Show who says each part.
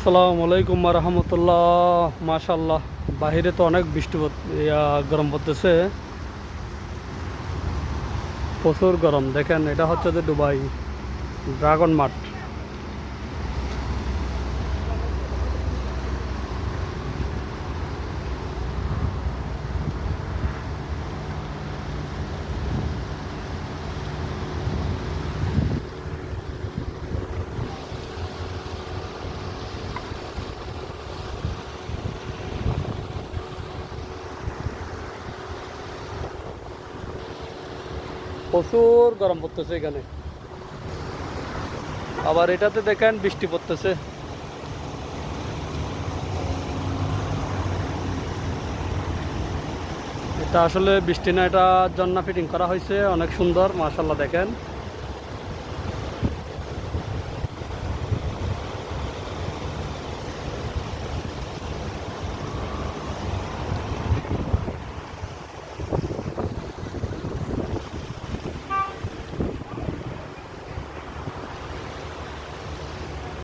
Speaker 1: আসসালামু আলাইকুম রহমতুল্লাহ। মাশাল্লাহ, বাহিরে তো অনেক গরম পড়তেছে, প্রচুর গরম। দেখেন, এটা হচ্ছে যে দুবাই ড্রাগন মার্ট। প্রচুর গরম পড়তেছে এখানে। আবার এটাতে দেখেন বৃষ্টি পড়তেছে। এটা আসলে বৃষ্টি না, এটা জন্না ফিটিং করা হয়েছে, অনেক সুন্দর। মাশাল্লাহ দেখেন।